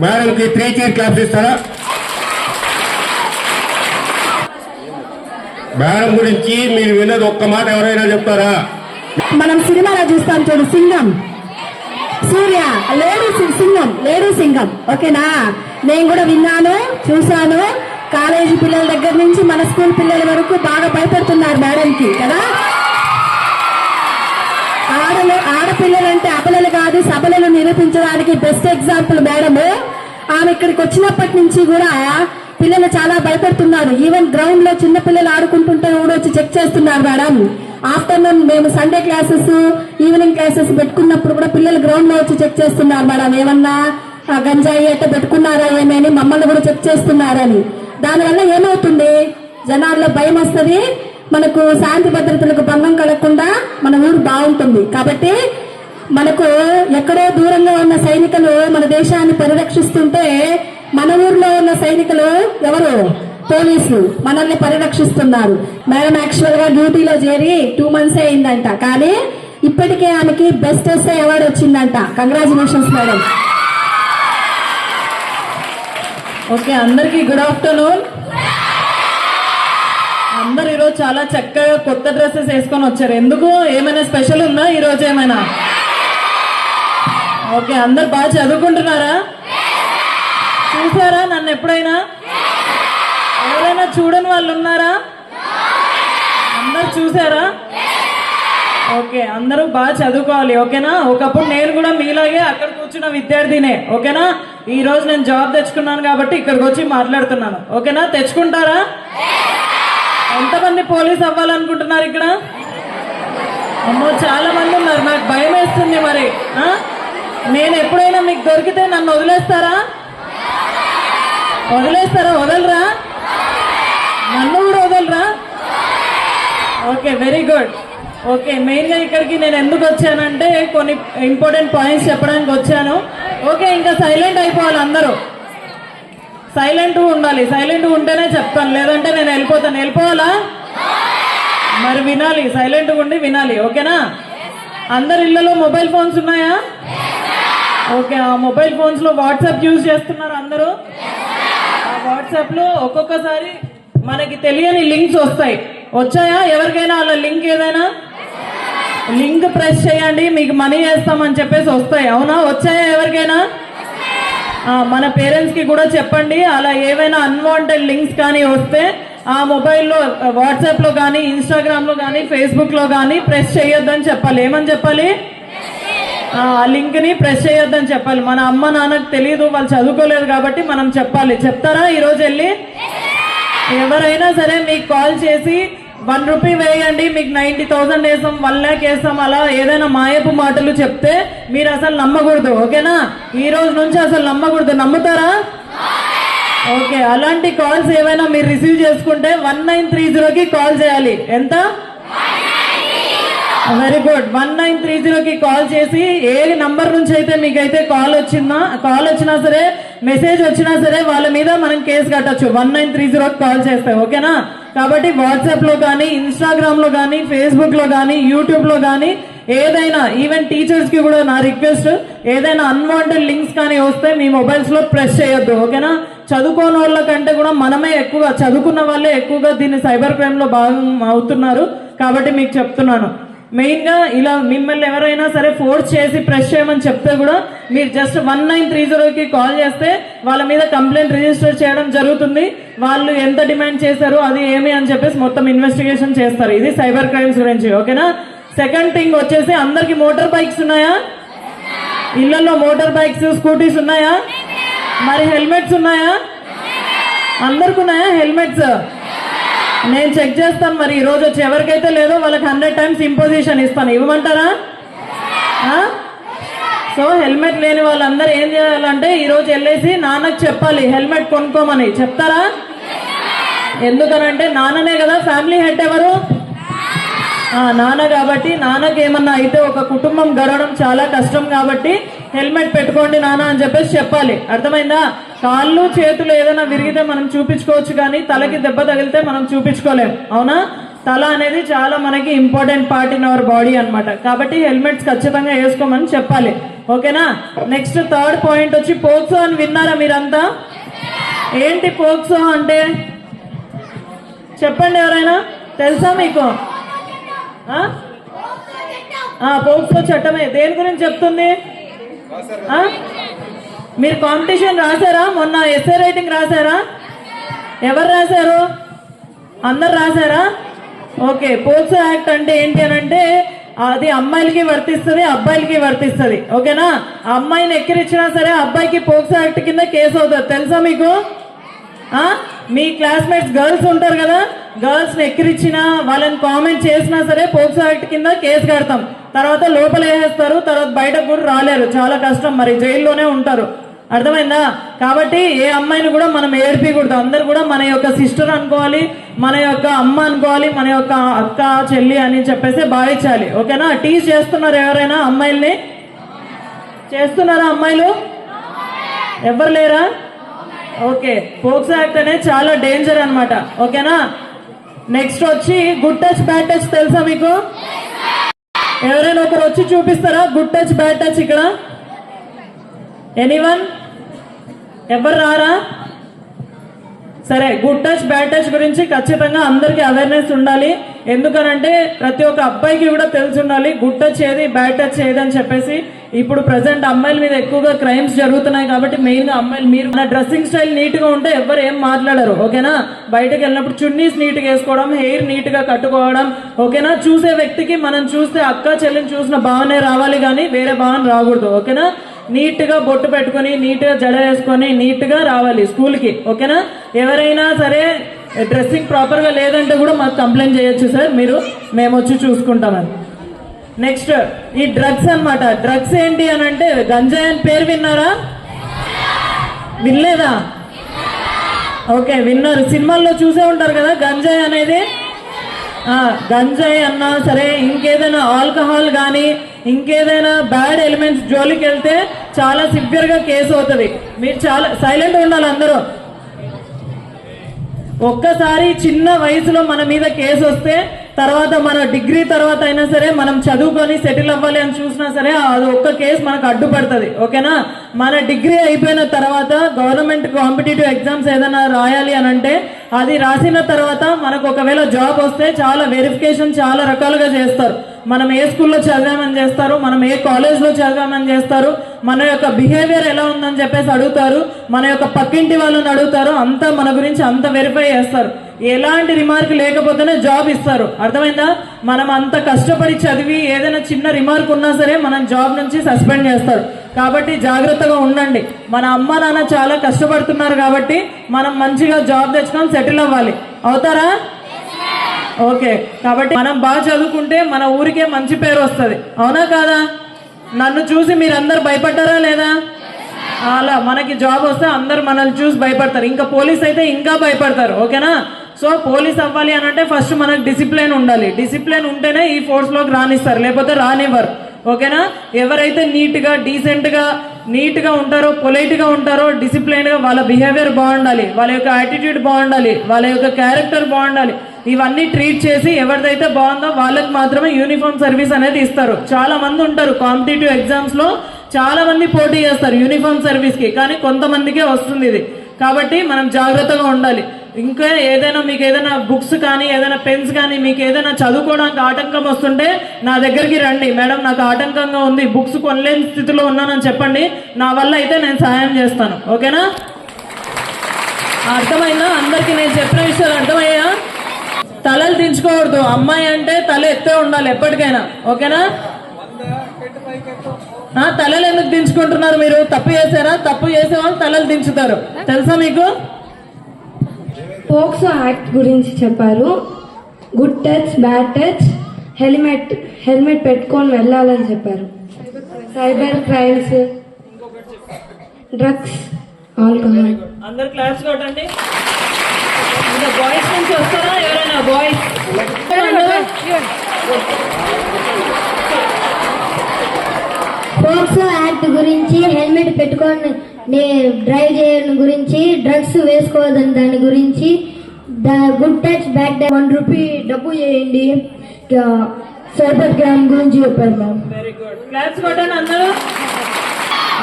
మేడంకి 3 cheer claps ఇస్తారా? Madam గురించి మీరు విన్నది ఒక్క మాట ఎవరైనా చెప్తారా? మనం సినిమాలో చూస్తాం చూడు, సింగం సూర్య, లేడీ సింగం. ఓకేనా? నేను కూడా విన్నాను, చూశాను. కాలేజీ పిల్లల దగ్గర నుంచి మన స్కూల్ పిల్లల వరకు బాగా భయపడుతున్నారు మేడంకి కదా. ఆడపిల్లలంటే అబలలు కాదు, సబలలు నిరూపించడానికి బెస్ట్ ఎగ్జాంపుల్ మేడము. ఆమె ఇక్కడికి వచ్చినప్పటి నుంచి కూడా పిల్లలు చాలా భయపడుతున్నారు. ఈవెన్ గ్రౌండ్ లో చిన్న పిల్లలు ఆడుకుంటుంటే కూడా వచ్చి చెక్ చేస్తున్నారు మేడం. ఆఫ్టర్నూన్ మేము సండే క్లాసెస్, ఈవినింగ్ క్లాసెస్ పెట్టుకున్నప్పుడు కూడా పిల్లలు గ్రౌండ్ లో వచ్చి చెక్ చేస్తున్నారు మేడం. ఏమన్నా గంజాయి అయితే పెట్టుకున్నారా ఏమని మమ్మల్ని కూడా చెక్ చేస్తున్నారని. దానివల్ల ఏమవుతుంది, జనాల్లో భయం వస్తుంది, మనకు శాంతి భద్రతలకు భంగం కలగకుండా మన ఊరు బాగుంటుంది. కాబట్టి మనకు ఎక్కడో దూరంగా ఉన్న సైనికులు మన దేశాన్ని పరిరక్షిస్తుంటే మన ఊర్లో ఉన్న సైనికులు ఎవరు? పోలీసులు మనల్ని పరిరక్షిస్తున్నారు. మేడం యాక్చువల్ గా డ్యూటీలో చేరి 2 months అయిందంట, కానీ ఇప్పటికే ఆమెకి బెస్ట్ ఎస్ఐ అవార్డు వచ్చిందంట. Congratulations madam. ఓకే, అందరికి గుడ్ ఆఫ్టర్నూన్. అందరు ఈరోజు చాలా చక్కగా కొత్త డ్రెస్సెస్ వేసుకొని వచ్చారు. ఎందుకు? ఏమైనా స్పెషల్ ఉందా ఈరోజు ఏమైనా? ఓకే, అందరు బాగా చదువుకుంటున్నారా? చూసారా నన్ను ఎప్పుడైనా? ఎవరైనా చూడని వాళ్ళు ఉన్నారా? అందరు చూసారా? ఓకే, అందరూ బాగా చదువుకోవాలి. ఓకేనా? ఒకప్పుడు నేను కూడా మీలాగే అక్కడ కూర్చున్న విద్యార్థినే. ఓకేనా? ఈ రోజు నేను జాబ్ తెచ్చుకున్నాను కాబట్టి ఇక్కడికి వచ్చి మాట్లాడుతున్నాను. ఓకేనా? తెచ్చుకుంటారా? ఎంతమంది పోలీస్ అవ్వాలనుకుంటున్నారు ఇక్కడ? అమ్మో, చాలా మంది ఉన్నారు. నాకు భయం వేస్తుంది. మరి నేను ఎప్పుడైనా మీకు దొరికితే నన్ను వదిలేస్తారా? వదలరా? నన్ను కూడా వదలరా? Okay, very good. Okay, main గా ఇక్కడికి నేను ఎందుకు వచ్చానంటే కొన్ని ఇంపార్టెంట్ పాయింట్స్ చెప్పడానికి వచ్చాను. ఓకే, ఇంకా సైలెంట్ అయిపోవాలి అందరూ. సైలెంట్ ఉండాలి. సైలెంట్ ఉంటేనే చెప్తాను, లేదంటే నేను వెళ్ళిపోతాను. వెళ్ళిపోవాలా? మరి వినాలి, సైలెంట్గా ఉండి వినాలి. ఓకేనా? అందరి ఇళ్లలో మొబైల్ ఫోన్స్ ఉన్నాయా? ఓకే, ఆ మొబైల్ ఫోన్స్ లో వాట్సాప్ యూజ్ చేస్తున్నారు అందరూ? ఆ వాట్సాప్ లో ఒక్కొక్కసారి మనకి తెలియని లింక్స్ వస్తాయి. వచ్చాయా ఎవరికైనా? అలా లింక్ ఏదైనా లింక్ ప్రెస్ చేయండి, మీకు మనీ వేస్తామని చెప్పేసి వస్తాయి. అవునా? వచ్చాయా ఎవరికైనా? మన పేరెంట్స్ కి కూడా చెప్పండి, అలా ఏవైనా అన్వాంటెడ్ లింక్స్ కానీ వస్తే ఆ మొబైల్లో వాట్సాప్ లో కానీ, ఇన్స్టాగ్రామ్ లో కానీ, ఫేస్బుక్ లో కానీ ప్రెస్ చేయొద్దని చెప్పాలి. ఏమని చెప్పాలి? ఆ లింక్ ని ప్రెస్ చేయొద్దని చెప్పాలి. మన అమ్మ నాన్నకు తెలియదు, వాళ్ళు చదువుకోలేదు కాబట్టి మనం చెప్పాలి. చెప్తారా ఈరోజు వెళ్ళి? ఎవరైనా సరే మీకు కాల్ చేసి 1 రూపీ వేయండి, మీకు 90,000 వేసాం, 1 lakh వేసాం, అలా ఏదైనా మాయపు మాటలు చెప్తే మీరు అసలు నమ్మకూడదు. ఓకేనా? ఈ రోజు నుంచి అసలు నమ్మకూడదు. నమ్ముతారా? ఓకే, అలాంటి కాల్స్ ఏవైనా మీరు రిసీవ్ చేసుకుంటే 1930కి కాల్ చేయాలి. ఎంత? Very good. 1930కి కాల్ చేసి ఏ నంబర్ నుంచి అయితే మీకైతే కాల్ వచ్చినా సరే, మెసేజ్ వచ్చినా సరే, వాళ్ళ మీద మనం కేసు కట్టొచ్చు 1930కి కాల్ చేస్తే. ఓకేనా? కాబట్టి వాట్సాప్ లో కానీ, ఇన్స్టాగ్రామ్ లో కానీ, ఫేస్బుక్ లో కానీ, యూట్యూబ్ లో కానీ ఏదైనా, ఈవెన్ టీచర్స్ కి కూడా నా రిక్వెస్ట్, ఏదైనా అన్వాంటెడ్ లింక్స్ కానీ వస్తే మీ మొబైల్స్ లో ప్రెస్ చేయొద్దు. ఓకేనా? చదువుకోని వాళ్ళ కంటే కూడా మనమే ఎక్కువగా, చదువుకున్న వాళ్ళే ఎక్కువగా దీన్ని సైబర్ క్రైమ్ లో భాగం అవుతున్నారు. కాబట్టి మీకు చెప్తున్నాను, మెయిన్ గా ఇలా మిమ్మల్ని ఎవరైనా సరే ఫోర్స్ చేసి ప్రెస్ చేయమని చెప్తే కూడా మీరు జస్ట్ 1930కి కాల్ చేస్తే వాళ్ళ మీద కంప్లైంట్ రిజిస్టర్ చేయడం జరుగుతుంది. వాళ్ళు ఎంత డిమాండ్ చేశారు, అది ఏమి అని చెప్పేసి మొత్తం ఇన్వెస్టిగేషన్ చేస్తారు. ఇది సైబర్ క్రైమ్స్ గురించి. ఓకేనా? సెకండ్ థింగ్ వచ్చేసి, అందరికి మోటార్ బైక్స్ ఉన్నాయా? ఇళ్లలో మోటార్ బైక్స్, స్కూటీస్ ఉన్నాయా? మరి హెల్మెట్స్ ఉన్నాయా? అందరికి ఉన్నాయా హెల్మెట్స్? నేను చెక్ చేస్తాను. మరి ఈ రోజు వచ్చి ఎవరికైతే లేదో వాళ్ళకి 100 times ఇంపోజిషన్ ఇస్తాను. ఇవ్వమంటారా? సో హెల్మెట్ లేని వాళ్ళందరూ ఏం చేయాలంటే ఈ రోజు వెళ్ళేసి నాన్నకు చెప్పాలి హెల్మెట్ కొనుక్కోమని. చెప్తారా? ఎందుకనంటే నాన్ననే కదా ఫ్యామిలీ హెడ్. ఎవరు? నాన్న. కాబట్టి నాన్నకి ఏమన్నా అయితే ఒక కుటుంబం గడవడం చాలా కష్టం. కాబట్టి హెల్మెట్ పెట్టుకోండి నాన్న అని చెప్పేసి చెప్పాలి. అర్థమైందా? కాళ్ళు చేతులు ఏదైనా విరిగితే మనం చూపించుకోవచ్చు, కానీ తలకి దెబ్బ తగిలితే మనం చూపించుకోలేం. అవునా? తల అనేది చాలా మనకి important part in our body అన్నమాట. కాబట్టి హెల్మెట్స్ ఖచ్చితంగా వేసుకోమని చెప్పాలి. ఓకేనా. నెక్స్ట్ థర్డ్ పాయింట్ వచ్చి పోక్సో అని విన్నారా మీరంతా? ఏంటి పోక్సో అంటే చెప్పండి, ఎవరైనా తెలుసా మీకు? పోక్సో చట్టమే. దేని గురించి చెప్తుంది? మీరు కాంపిటీషన్ రాశారా? మొన్న ఎస్ఏ రైటింగ్ రాశారా? ఎవరు రాశారు? అందరు రాశారా? ఓకే. పోక్సో యాక్ట్ అంటే ఏంటి అని అంటే అది అమ్మాయిలకి వర్తిస్తుంది, అబ్బాయిలకి వర్తిస్తుంది. ఓకేనా. అమ్మాయిని ఎక్కిరించినా సరే అబ్బాయికి పోక్సో యాక్ట్ కింద కేసు అవుతుంది. తెలుసా మీకు? మీ క్లాస్మేట్స్ గర్ల్స్ ఉంటారు కదా, గర్ల్స్ ని ఎక్కిరించినా వాళ్ళని కామెంట్ చేసినా సరే పోక్సో యాక్ట్ కింద కేసు కడతాం. తర్వాత లోపల వేసేస్తారు, తర్వాత బయటకు కూడా రాలేరు. చాలా కష్టం, మరి జైల్లోనే ఉంటారు. అర్థమైందా? కాబట్టి ఏ అమ్మాయిని కూడా మనం ఏడిపించకూడదు. అందరు కూడా మన యొక్క సిస్టర్ అనుకోవాలి, మన యొక్క అమ్మ అనుకోవాలి, మన యొక్క అక్క చెల్లి అని చెప్పేసి భావించాలి. ఓకేనా. టీచ్ చేస్తున్నారు ఎవరైనా అమ్మాయిల్ని? చేస్తున్నారా అమ్మాయిలు? ఎవరు లేరా? ఓకే. పోక్సో యాక్ట్ అనేది చాలా డేంజర్ అన్నమాట. ఓకేనా. నెక్స్ట్ వచ్చి గుడ్ టచ్ బ్యాడ్ టచ్ తెలుసా మీకు? ఎవరైనా ఒకరు వచ్చి చూపిస్తారా గుడ్ టచ్ బ్యాడ్ టచ్ ఇక్కడ? ఎనీవన్? ఎవరు రారా? సరే, గుడ్ టచ్ బ్యాడ్ టచ్ గురించి ఖచ్చితంగా అందరికీ అవేర్నెస్ ఉండాలి. ఎందుకనంటే ప్రతి ఒక్క అబ్బాయికి కూడా తెలిసి ఉండాలి గుడ్ టచ్ ఏది, బ్యాడ్ టచ్ ఏది అని చెప్పేసి. ఇప్పుడు ప్రజెంట్ అమ్మాయిల మీద ఎక్కువగా క్రైమ్స్ జరుగుతున్నాయి కాబట్టి మెయిన్ గా అమ్మాయిలు మీరు మన డ్రెస్సింగ్ స్టైల్ నీట్ గా ఉంటే ఎవరు ఏం మాట్లాడరు. ఓకేనా. బయటకు వెళ్ళినప్పుడు చున్నీస్ నీట్ గా వేసుకోవడం, హెయిర్ నీట్ గా కట్టుకోవడం. ఓకేనా. చూసే వ్యక్తికి మనం చూస్తే అక్క చెల్లిని చూసిన భావనే రావాలి కానీ వేరే భావన రాకూడదు. ఓకేనా. నీట్ గా బొట్టు పెట్టుకుని, నీట్ గా జడ వేసుకొని నీట్ గా రావాలి స్కూల్ కి. ఓకేనా. ఎవరైనా సరే డ్రెస్సింగ్ ప్రాపర్ గా లేదంటే కూడా మాకు కంప్లైంట్ చేయొచ్చు సార్, మేము వచ్చి చూసుకుంటామని. నెక్స్ట్ ఈ డ్రగ్స్ అన్నమాట. డ్రగ్స్ ఏంటి అని అంటే గంజాయి అని పేరు విన్నారా? వినలేదా? ఓకే, విన్నారు. సినిమాల్లో చూసే ఉంటారు కదా గంజాయి అనేది. గంజాయి అన్నా సరే ఇంకేదైనా ఆల్కహాల్ కానీ ఇంకేదైనా బ్యాడ్ ఎలిమెంట్స్ జోలికి వెళ్తే చాలా సివియర్ గా కేసు అవుతుంది. మీరు చాలా సైలెంట్ ఉండాలి అందరూ. ఒక్కసారి చిన్న వయసులో మన మీద కేసు వస్తే తర్వాత మన డిగ్రీ తర్వాత అయినా సరే మనం చదువుకొని సెటిల్ అవ్వాలి అని చూసినా సరే అది ఒక్క కేసు మనకు అడ్డుపడుతుంది. ఓకేనా. మన డిగ్రీ అయిపోయిన తర్వాత గవర్నమెంట్ కాంపిటేటివ్ ఎగ్జామ్స్ ఏదైనా రాయాలి అని అంటే అది రాసిన తర్వాత మనకు ఒకవేళ జాబ్ వస్తే చాలా వెరిఫికేషన్ చాలా రకాలుగా చేస్తారు. మనం ఏ స్కూల్లో చదివామని చేస్తారు, మనం ఏ కాలేజ్లో చదివామని చేస్తారు, మన యొక్క బిహేవియర్ ఎలా ఉందని చెప్పేసి అడుగుతారు, మన యొక్క పక్కింటి వాళ్ళని అడుగుతారు. అంతా మన గురించి అంత వెరిఫై చేస్తారు. ఎలాంటి రిమార్క్ లేకపోతేనే జాబ్ ఇస్తారు. అర్థమైందా? మనం అంత కష్టపడి చదివి ఏదైనా చిన్న రిమార్క్ ఉన్నా సరే మనం జాబ్ నుంచి సస్పెండ్ చేస్తారు. కాబట్టి జాగ్రత్తగా ఉండండి. మన అమ్మ నాన్న చాలా కష్టపడుతున్నారు కాబట్టి మనం మంచిగా జాబ్ తెచ్చుకొని సెటిల్ అవ్వాలి. అవుతారా? ఓకే. కాబట్టి మనం బాగా చదువుకుంటే మన ఊరికే మంచి పేరు వస్తుంది. అవునా కాదా? నన్ను చూసి మీరందరు భయపడ్డారా లేదా? అలా మనకి జాబ్ వస్తే అందరు మనల్ని చూసి భయపడతారు. ఇంకా పోలీస్ అయితే ఇంకా భయపడతారు. ఓకేనా. సో పోలీస్ అవ్వాలి అని అంటే ఫస్ట్ మనకు డిసిప్లిన్ ఉండాలి. డిసిప్లిన్ ఉంటేనే ఈ ఫోర్స్ లోకి రానిస్తారు, లేకపోతే రానివ్వరు. ఓకేనా. ఎవరైతే నీట్ గా ఉంటారో, పొలైట్ గా ఉంటారో, డిసిప్లైన్ గా వాళ్ళ బిహేవియర్ బాగుండాలి, వాళ్ళ యొక్క యాటిట్యూడ్ బాగుండాలి, వాళ్ళ యొక్క క్యారెక్టర్ బాగుండాలి. ఇవన్నీ ట్రీట్ చేసి ఎవరిదైతే బాగుందో వాళ్ళకి మాత్రమే యూనిఫామ్ సర్వీస్ అనేది ఇస్తారు. చాలా మంది ఉంటారు కాంపిటేటివ్ ఎగ్జామ్స్ లో, చాలా మంది పోటీ చేస్తారు యూనిఫామ్ సర్వీస్ కి, కానీ కొంతమందికే వస్తుంది ఇది. కాబట్టి మనం జాగ్రత్తగా ఉండాలి. ఇంకా ఏదైనా మీకు ఏదైనా బుక్స్ కానీ ఏదైనా పెన్స్ కానీ మీకు ఏదైనా చదువుకోవడానికి ఆటంకం వస్తుంటే నా దగ్గరికి రండి. మేడం నాకు ఆటంకంగా ఉంది, బుక్స్ కొనలేని స్థితిలో ఉన్నానని చెప్పండి. నా వల్ల అయితే నేను సహాయం చేస్తాను. ఓకేనా. అర్థమైందా? అందరికీ నేను చెప్పిన విషయాలు అర్థమయ్యా? తలలు దించుకోకూడదు. అమ్మాయి అంటే తల ఎత్తే ఉండాలి ఎప్పటికైనా. ఓకేనా. తలలు ఎందుకు దించుకుంటున్నారు మీరు? తప్పు చేశారా? తప్పు చేసే వాళ్ళు తలలు దించుతారు. తెలుసా మీకు? పోక్సో యాక్ట్ గురించి చెప్పారు. Good touch, bad touch, helmet పెట్టుకొని వెళ్ళాలని చెప్పారు. Cyber crimes, drugs, alcohol. అందరు క్లాస్ కొట్టండి. బాయ్స్ నుంచి వస్తారా ఎవరైనా? బాయ్స్ పోక్సో యాక్ట్ గురించి, హెల్మెట్ పెట్టుకొని డ్రైవ్ చేయడం గురించి, డ్రగ్స్ వేసుకోవద్దని దాని గురించి, good touch bad touch, 1 rupee డబ్బు చేయండి, సైబర్ క్రైమ్ గురించి చెప్పారు మ్యామ్. Very good. క్లాస్ కొట్టండి అందరూ.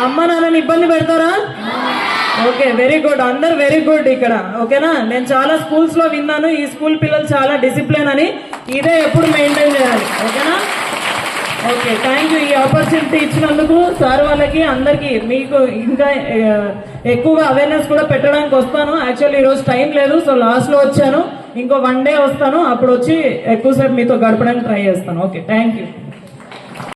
అమ్మ నాన్నని ఇబ్బంది పెడతారా? ఓకే, వెరీ గుడ్, అందరు వెరీ గుడ్ ఇక్కడ. ఓకేనా, నేను చాలా స్కూల్స్ లో విన్నాను ఈ స్కూల్ పిల్లలు చాలా డిసిప్లిన్ అని. ఇదే ఎప్పుడు మెయింటైన్ చేయాలి. ఓకేనా? Okay, thank you. ఈ ఆపర్చునిటీ ఇచ్చినందుకు సార్ వాళ్ళకి అందరికి మీకు ఇంకా ఎక్కువగా అవేర్నెస్ కూడా పెట్టడానికి వస్తాను. యాక్చువల్లీ ఈరోజు టైం లేదు, సో లాస్ట్ లో వచ్చాను. ఇంకో 1 డే వస్తాను, అప్పుడు వచ్చి ఎక్కువసేపు మీతో గడపడానికి ట్రై చేస్తాను. Okay, thank you.